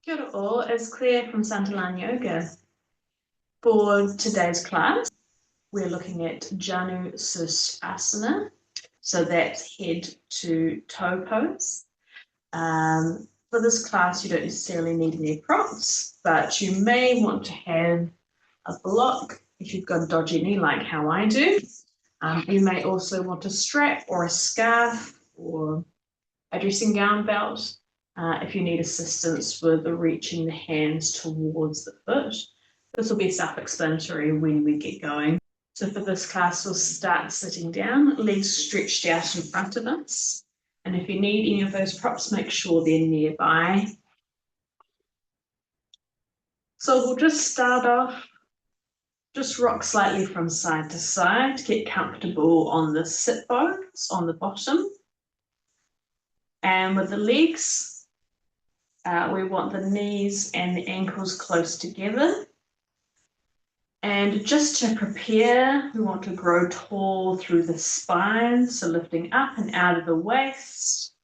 Kia ora all, it's Claire from Santulan Yoga. For today's class, we're looking at janu sirsasana. So that's head to toe pose. For this class, you don't necessarily need any props, but you may want to have a block if you've got a dodgy knee like how I do. You may also want a strap or a scarf or a dressing gown belt if you need assistance with reaching the hands towards the foot. This will be self-explanatory when we get going. So for this class, we'll start sitting down, legs stretched out in front of us. And if you need any of those props, make sure they're nearby. So we'll just start off, just rock slightly from side to side, get comfortable on the sit bones on the bottom. And with the legs, we want the knees and the ankles close together. And just to prepare, we want to grow tall through the spine, so lifting up and out of the waist,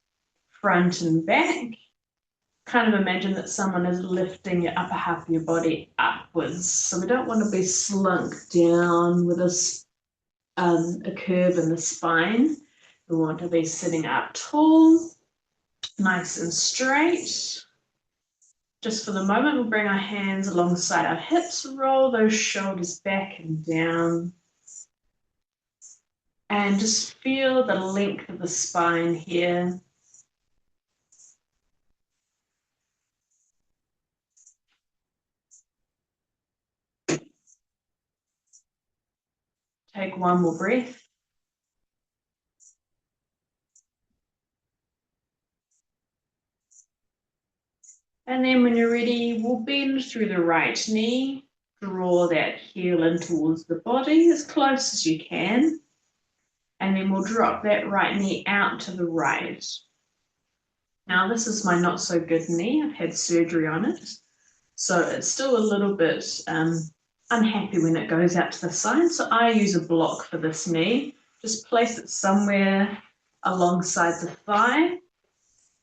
front and back. Kind of imagine that someone is lifting your upper half of your body upwards. So we don't want to be slunk down with a curve in the spine. We want to be sitting up tall, nice and straight. Just for the moment, we'll bring our hands alongside our hips, roll those shoulders back and down. And just feel the length of the spine here. Take one more breath. And then when you're ready, we'll bend through the right knee, draw that heel in towards the body as close as you can. And then we'll drop that right knee out to the right. Now this is my not so good knee. I've had surgery on it. So it's still a little bit unhappy when it goes out to the side. So I use a block for this knee. Just place it somewhere alongside the thigh.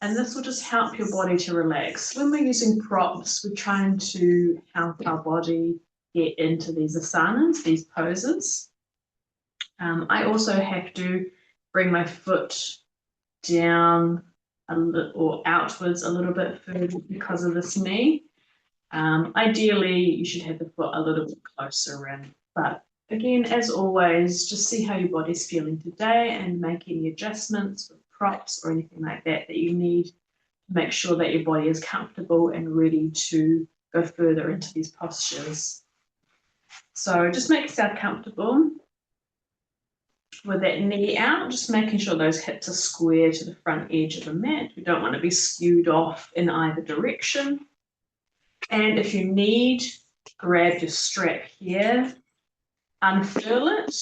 And this will just help your body to relax. When we're using props, we're trying to help our body get into these asanas, these poses. I also have to bring my foot down a little or outwards a little bit further because of this knee. Ideally, you should have the foot a little bit closer in. But again, as always, just see how your body's feeling today and make any adjustments with props or anything like that you need to make sure that your body is comfortable and ready to go further into these postures. So just make yourself comfortable with that knee out, just making sure those hips are square to the front edge of the mat. We don't want to be skewed off in either direction. And if you need, grab your strap here, unfurl it,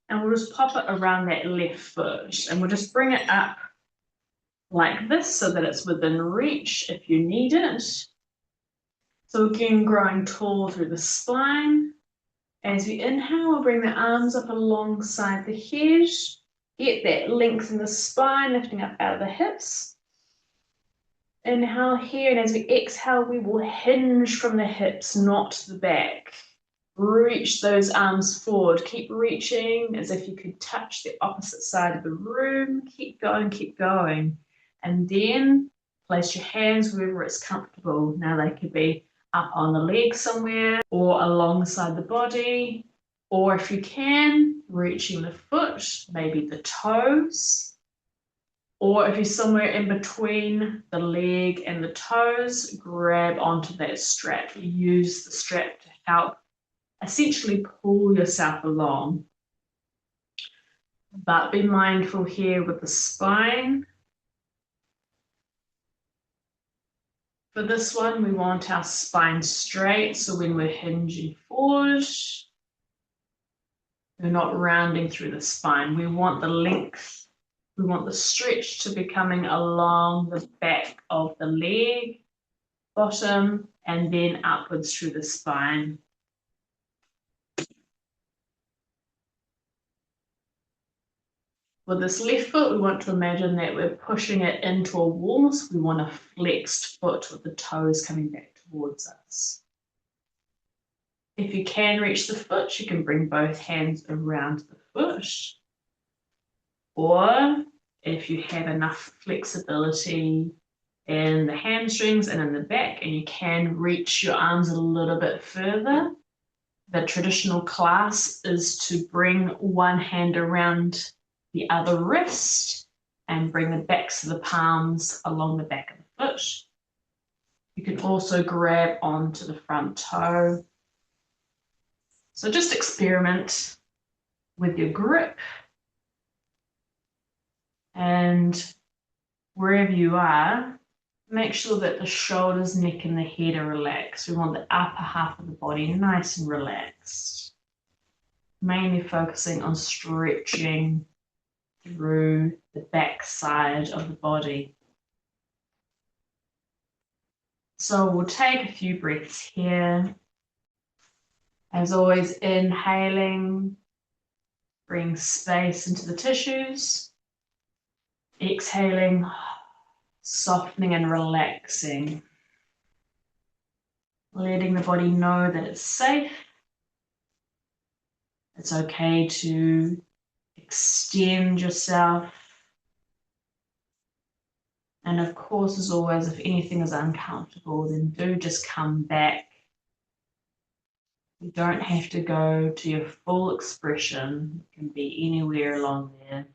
and we'll just pop it around that left foot. And we'll just bring it up like this so that it's within reach if you need it. So again, growing tall through the spine. As we inhale, we'll bring the arms up alongside the head. Get that length in the spine, lifting up out of the hips. Inhale here, and as we exhale, we will hinge from the hips, not the back. Reach those arms forward. Keep reaching as if you could touch the opposite side of the room. Keep going, keep going. And then place your hands wherever it's comfortable. Now they could be up on the leg somewhere or alongside the body. Or if you can, reaching the foot, maybe the toes. Or if you're somewhere in between the leg and the toes, grab onto that strap. Use the strap to help essentially pull yourself along. But be mindful here with the spine. For this one, we want our spine straight. So when we're hinging forward, we're not rounding through the spine. We want the length. We want the stretch to be coming along the back of the leg, bottom, and then upwards through the spine. With this left foot, we want to imagine that we're pushing it into a wall, so we want a flexed foot with the toes coming back towards us. If you can reach the foot, you can bring both hands around the foot. Or if you have enough flexibility in the hamstrings and in the back, and you can reach your arms a little bit further, the traditional class is to bring one hand around the other wrist and bring the backs of the palms along the back of the foot. You can also grab onto the front toe. So just experiment with your grip, and wherever you are, make sure that the shoulders, neck, and the head are relaxed. We want the upper half of the body nice and relaxed. Mainly focusing on stretching through the back side of the body. So we'll take a few breaths here. As always, inhaling, bring space into the tissues. Exhaling, softening and relaxing. Letting the body know that it's safe. It's okay to extend yourself. And of course, as always, if anything is uncomfortable, then do just come back. You don't have to go to your full expression. It can be anywhere along there.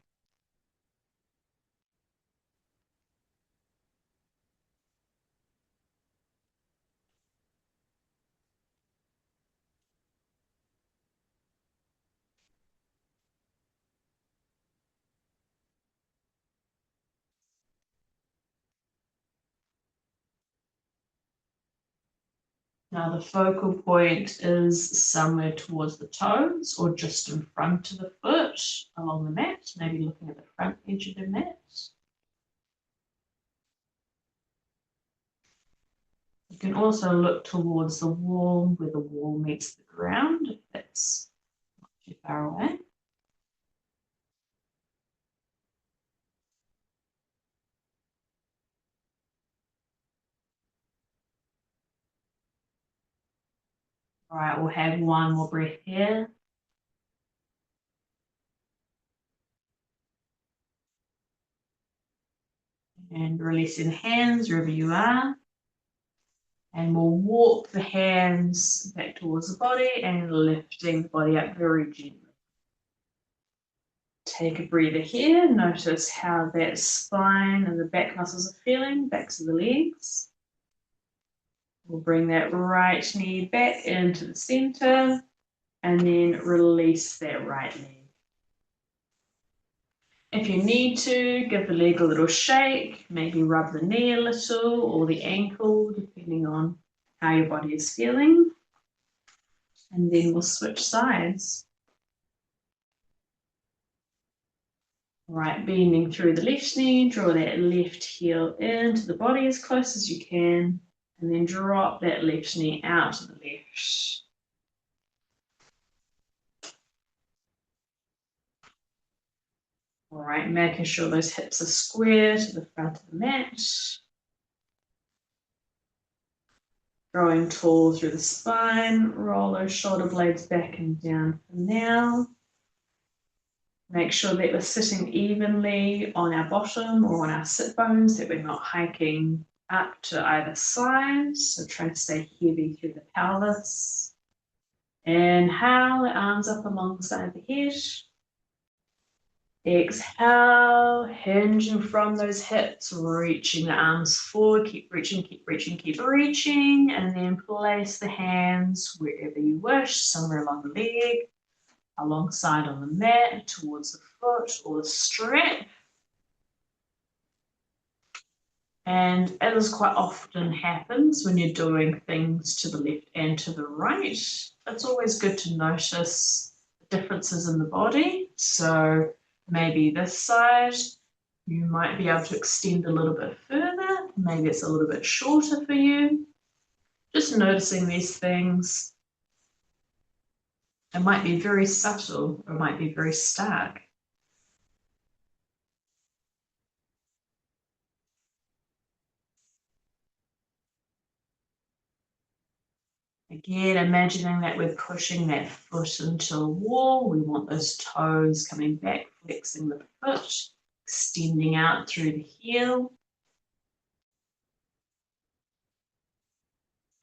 Now the focal point is somewhere towards the toes or just in front of the foot along the mat, maybe looking at the front edge of the mat. You can also look towards the wall where the wall meets the ground if that's not too far away. All right, we'll have one more breath here. And releasing the hands wherever you are. And we'll walk the hands back towards the body and lifting the body up very gently. Take a breather here. Notice how that spine and the back muscles are feeling, backs of the legs. We'll bring that right knee back into the center and then release that right leg. If you need to, give the leg a little shake, maybe rub the knee a little or the ankle, depending on how your body is feeling. And then we'll switch sides. All right, bending through the left knee, draw that left heel into the body as close as you can, and then drop that left knee out to the left. All right, making sure those hips are square to the front of the mat. Growing tall through the spine, roll those shoulder blades back and down for now. Make sure that we're sitting evenly on our bottom or on our sit bones, that we're not hiking up to either side. So try to stay heavy through the pelvis. Inhale, the arms up alongside the head. Exhale, hinging from those hips, reaching the arms forward, keep reaching, keep reaching, keep reaching, and then place the hands wherever you wish, somewhere along the leg, alongside on the mat, towards the foot or the strap. And as quite often happens when you're doing things to the left and to the right, it's always good to notice the differences in the body. So maybe this side, you might be able to extend a little bit further. Maybe it's a little bit shorter for you. Just noticing these things. It might be very subtle or it might be very stark. Again, imagining that we're pushing that foot into a wall. We want those toes coming back, flexing the foot, extending out through the heel.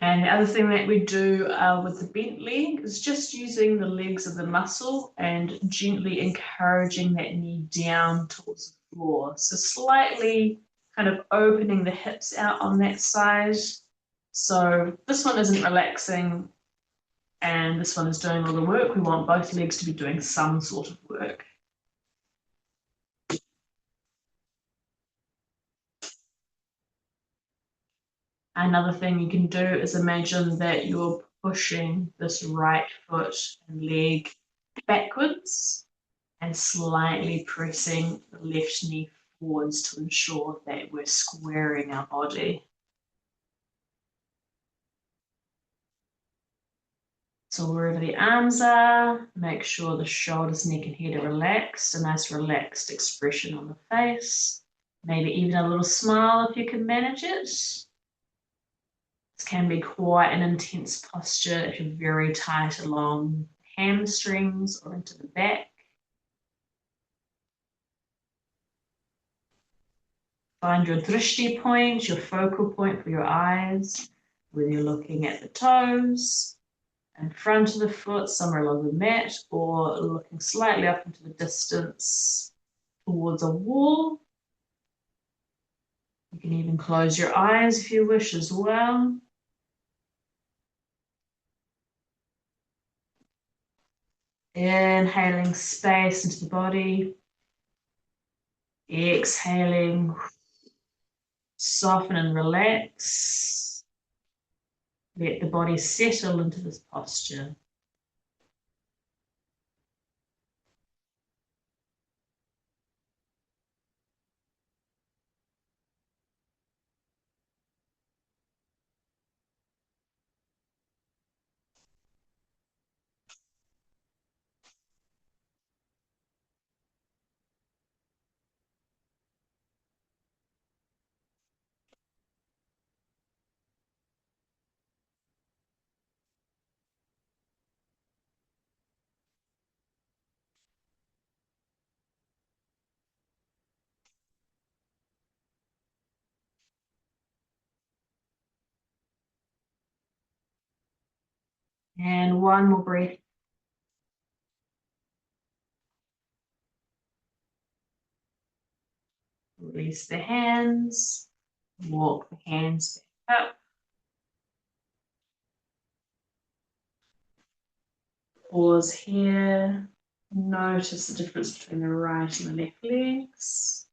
And the other thing that we do with the bent leg is just using the legs of the muscle and gently encouraging that knee down towards the floor. So slightly kind of opening the hips out on that side. So this one isn't relaxing and this one is doing all the work. We want both legs to be doing some sort of work. Another thing you can do is imagine that you're pushing this right foot and leg backwards and slightly pressing the left knee forwards to ensure that we're squaring our body. So wherever the arms are, make sure the shoulders, neck and head are relaxed, a nice relaxed expression on the face, maybe even a little smile if you can manage it. This can be quite an intense posture if you're very tight along hamstrings or into the back. Find your drishti point, your focal point for your eyes, whether you're looking at the toes, in front of the foot, somewhere along the mat, or looking slightly up into the distance towards a wall. You can even close your eyes if you wish as well. Inhaling space into the body. Exhaling, soften and relax. Let the body settle into this posture. And one more breath. Release the hands. Walk the hands back up. Pause here. Notice the difference between the right and the left legs.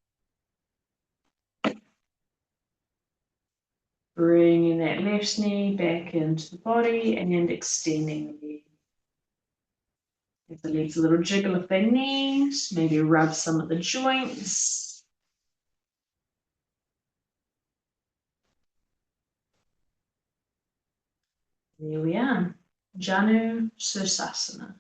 Bringing that left knee back into the body and extending the leg. Give the legs a little jiggle if they need. Maybe rub some of the joints. There we are. Janu sirsasana.